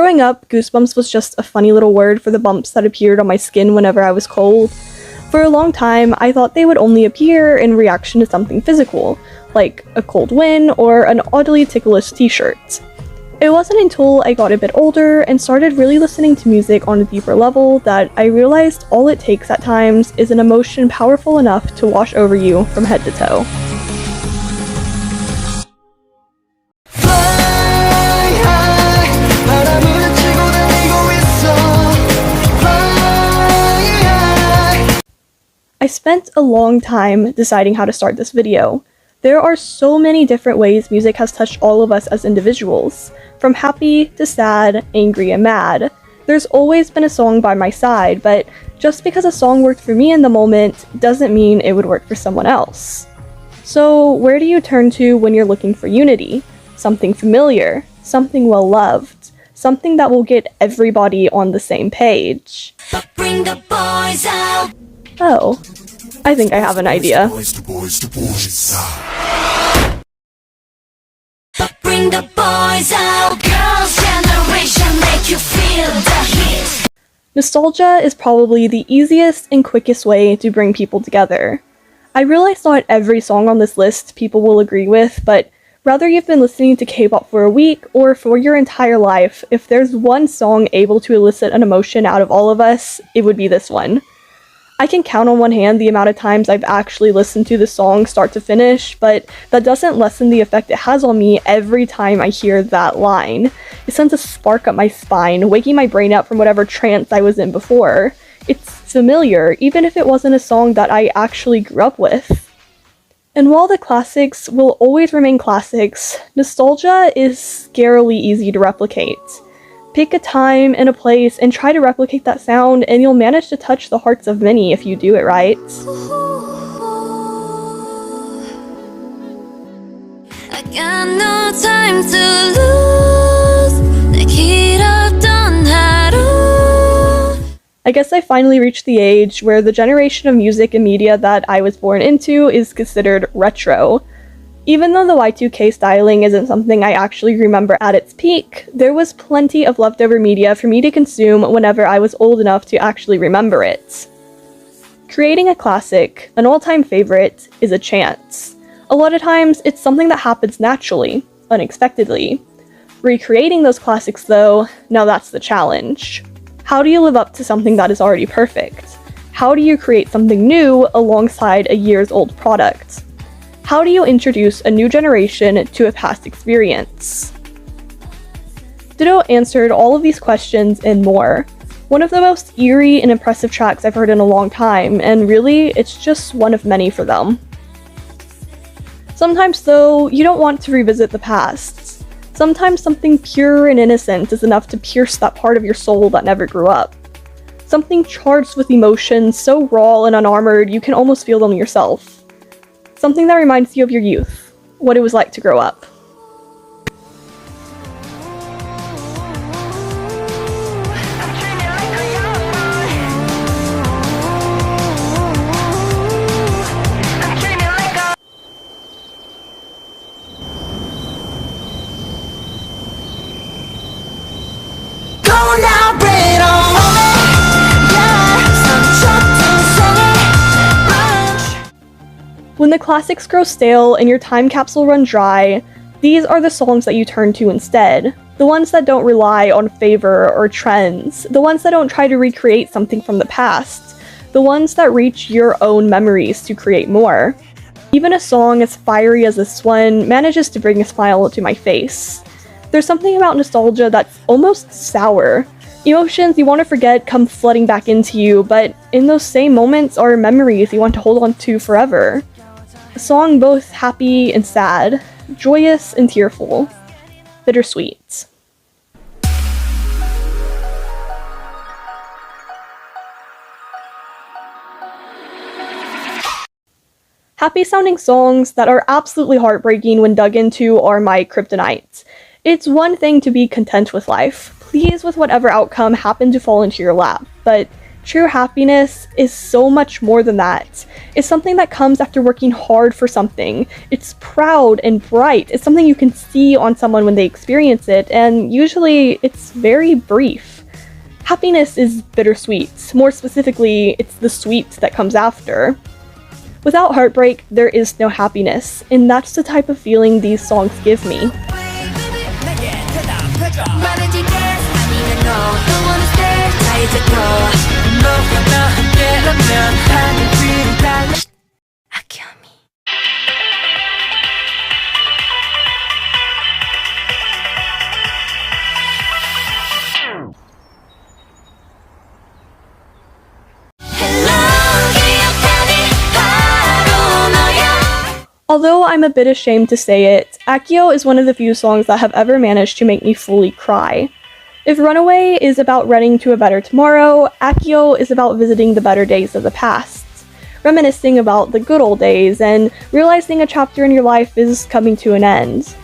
Growing up, goosebumps was just a funny little word for the bumps that appeared on my skin whenever I was cold. For a long time, I thought they would only appear in reaction to something physical, like a cold wind or an oddly ticklish t-shirt. It wasn't until I got a bit older and started really listening to music on a deeper level that I realized all it takes at times is an emotion powerful enough to wash over you from head to toe. I spent a long time deciding how to start this video. There are so many different ways music has touched all of us as individuals, from happy to sad, angry and mad. There's always been a song by my side, but just because a song worked for me in the moment doesn't mean it would work for someone else. So where do you turn to when you're looking for unity? Something familiar, something well loved, something that will get everybody on the same page. But bring the boys out. Oh, I think I have an idea. But bring the boys out. Girls' generation make you feel the heat. Nostalgia is probably the easiest and quickest way to bring people together. I realize not every song on this list people will agree with, but whether you've been listening to K-pop for a week or for your entire life, if there's one song able to elicit an emotion out of all of us, it would be this one. I can count on one hand the amount of times I've actually listened to the song start to finish, but that doesn't lessen the effect it has on me every time I hear that line. It sends a spark up my spine, waking my brain up from whatever trance I was in before. It's familiar, even if it wasn't a song that I actually grew up with. And while the classics will always remain classics, nostalgia is scarily easy to replicate. Pick a time and a place and try to replicate that sound, and you'll manage to touch the hearts of many if you do it right. I got no time to lose. 내 길었던 하루. I guess I finally reached the age where the generation of music and media that I was born into is considered retro. Even though the Y2K styling isn't something I actually remember at its peak, there was plenty of leftover media for me to consume whenever I was old enough to actually remember it. Creating a classic, an all-time favorite, is a chance. A lot of times, it's something that happens naturally, unexpectedly. Recreating those classics though, now that's the challenge. How do you live up to something that is already perfect? How do you create something new alongside a year's old product? How do you introduce a new generation to a past experience? Ditto answered all of these questions and more. One of the most eerie and impressive tracks I've heard in a long time, and really, it's just one of many for them. Sometimes though, you don't want to revisit the past. Sometimes something pure and innocent is enough to pierce that part of your soul that never grew up. Something charged with emotions so raw and unarmored you can almost feel them yourself. Something that reminds you of your youth, what it was like to grow up. When the classics grow stale and your time capsule runs dry, these are the songs that you turn to instead. The ones that don't rely on favor or trends. The ones that don't try to recreate something from the past. The ones that reach your own memories to create more. Even a song as fiery as this one manages to bring a smile to my face. There's something about nostalgia that's almost sour. Emotions you want to forget come flooding back into you, but in those same moments are memories you want to hold on to forever. A song both happy and sad, joyous and tearful, bittersweet. Happy sounding songs that are absolutely heartbreaking when dug into are my kryptonite. It's one thing to be content with life, pleased with whatever outcome happened to fall into your lap, but True happiness is so much more than that. It's something that comes after working hard for something. It's proud and bright. It's something you can see on someone when they experience it, and usually it's very brief. Happiness is bittersweet. More specifically, it's the sweet that comes after. Without heartbreak, there is no happiness, and that's the type of feeling these songs give me. Although I'm a bit ashamed to say it, Akio is one of the few songs that have ever managed to make me fully cry. If Runaway is about running to a better tomorrow, Akio is about visiting the better days of the past, reminiscing about the good old days and realizing a chapter in your life is coming to an end.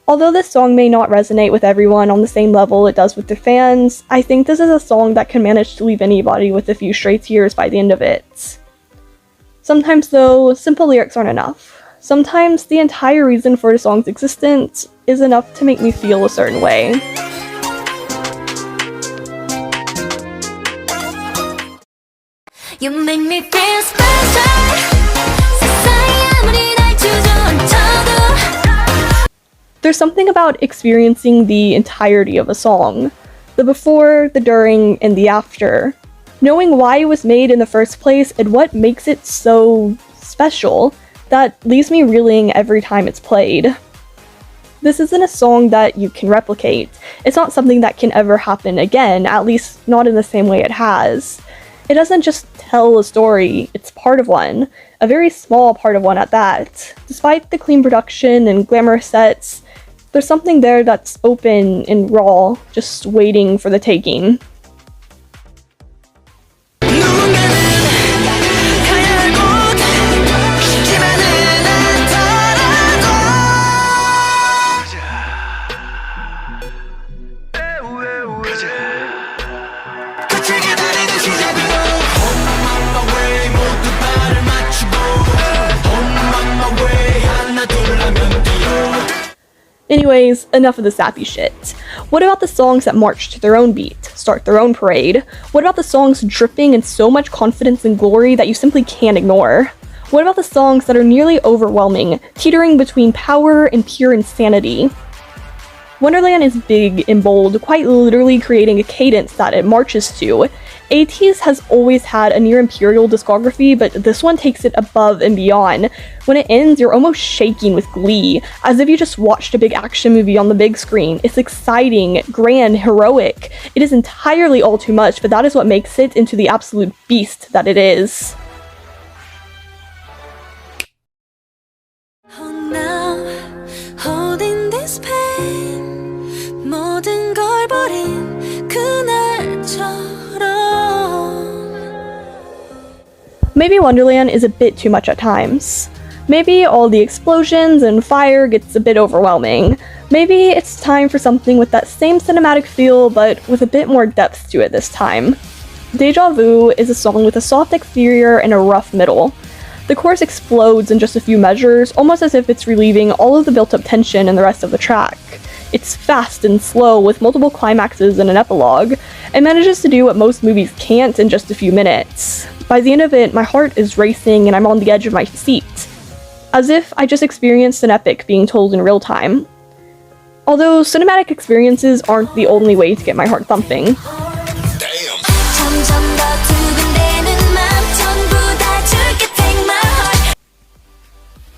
Although this song may not resonate with everyone on the same level it does with their fans, I think this is a song that can manage to leave anybody with a few stray tears by the end of it. Sometimes though, simple lyrics aren't enough. Sometimes the entire reason for a song's existence is enough to make me feel a certain way. You make me feel special. There's something about experiencing the entirety of a song. The before, the during, and the after. Knowing why it was made in the first place and what makes it so special, that leaves me reeling every time it's played. This isn't a song that you can replicate. It's not something that can ever happen again, at least not in the same way it has. It doesn't just tell a story, it's part of one. A very small part of one at that. Despite the clean production and glamorous sets, there's something there that's open and raw, just waiting for the taking. Anyways, enough of the sappy shit. What about the songs that march to their own beat, start their own parade? What about the songs dripping in so much confidence and glory that you simply can't ignore? What about the songs that are nearly overwhelming, teetering between power and pure insanity? Wonderland is big and bold, quite literally creating a cadence that it marches to. Ateez has always had a near-imperial discography, but this one takes it above and beyond. When it ends, you're almost shaking with glee, as if you just watched a big action movie on the big screen. It's exciting, grand, heroic. It is entirely all too much, but that is what makes it into the absolute beast that it is. Maybe Wonderland is a bit too much at times. Maybe all the explosions and fire gets a bit overwhelming. Maybe it's time for something with that same cinematic feel, but with a bit more depth to it this time. Deja Vu is a song with a soft exterior and a rough middle. The chorus explodes in just a few measures, almost as if it's relieving all of the built-up tension in the rest of the track. It's fast and slow, with multiple climaxes and an epilogue. It manages to do what most movies can't in just a few minutes. By the end of it, my heart is racing and I'm on the edge of my seat. As if I just experienced an epic being told in real time. Although cinematic experiences aren't the only way to get my heart thumping.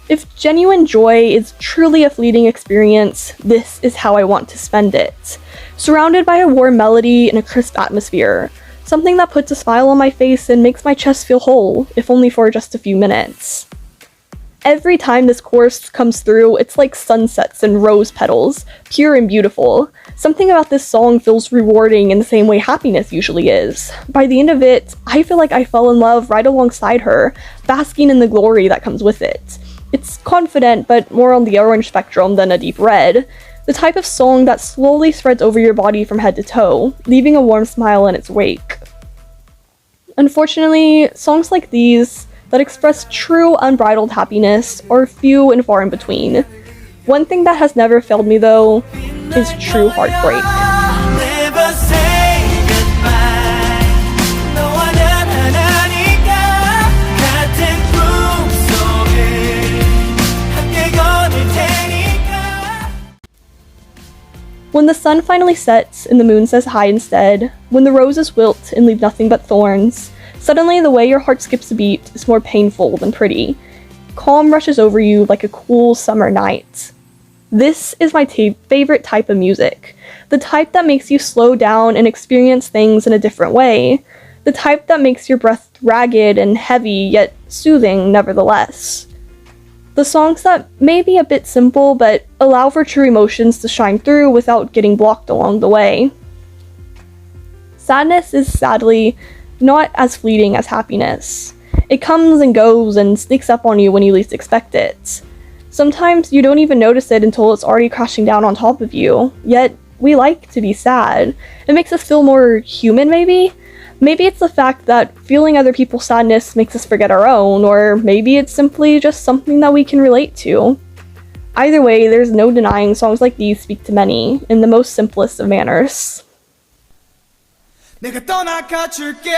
If genuine joy is truly a fleeting experience, this is how I want to spend it. Surrounded by a warm melody and a crisp atmosphere. Something that puts a smile on my face and makes my chest feel whole, if only for just a few minutes. Every time this chorus comes through, it's like sunsets and rose petals, pure and beautiful. Something about this song feels rewarding in the same way happiness usually is. By the end of it, I feel like I fell in love right alongside her, basking in the glory that comes with it. It's confident, but more on the orange spectrum than a deep red. The type of song that slowly spreads over your body from head to toe, leaving a warm smile in its wake. Unfortunately, songs like these that express true unbridled happiness are few and far in between. One thing that has never failed me though is true heartbreak. Never say goodbye. 너와는 하나니까 같은 꿈속에 함께 걸을 테니까. When the sun finally sets and the moon says hi instead, when the roses wilt and leave nothing but thorns, suddenly the way your heart skips a beat is more painful than pretty. Calm rushes over you like a cool summer night. This is my favorite type of music. The type that makes you slow down and experience things in a different way. The type that makes your breath ragged and heavy, yet soothing nevertheless. The songs that may be a bit simple, but allow for true emotions to shine through without getting blocked along the way. Sadness is sadly not as fleeting as happiness. It comes and goes and sneaks up on you when you least expect it. Sometimes you don't even notice it until it's already crashing down on top of you, yet we like to be sad. It makes us feel more human, maybe? Maybe it's the fact that feeling other people's sadness makes us forget our own, or maybe it's simply just something that we can relate to. Either way, there's no denying songs like these speak to many, in the most simplest of manners. 내가 떠나가줄게.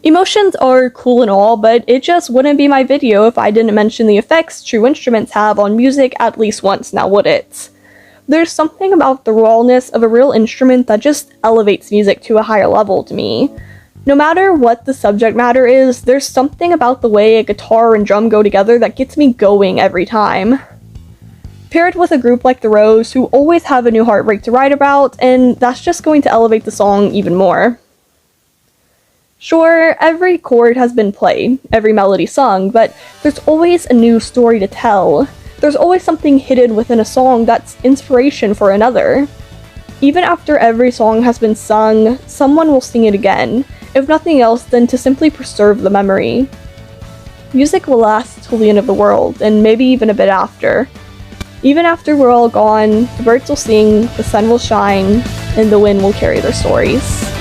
Emotions are cool and all, but it just wouldn't be my video if I didn't mention the effects true instruments have on music at least once, now would it? There's something about the rawness of a real instrument that just elevates music to a higher level to me. No matter what the subject matter is, there's something about the way a guitar and drum go together that gets me going every time. Paired with a group like The Rose, who always have a new heartbreak to write about, and that's just going to elevate the song even more. Sure, every chord has been played, every melody sung, but there's always a new story to tell. There's always something hidden within a song that's inspiration for another. Even after every song has been sung, someone will sing it again, if nothing else than to simply preserve the memory. Music will last till the end of the world, and maybe even a bit after. Even after we're all gone, the birds will sing, the sun will shine, and the wind will carry their stories.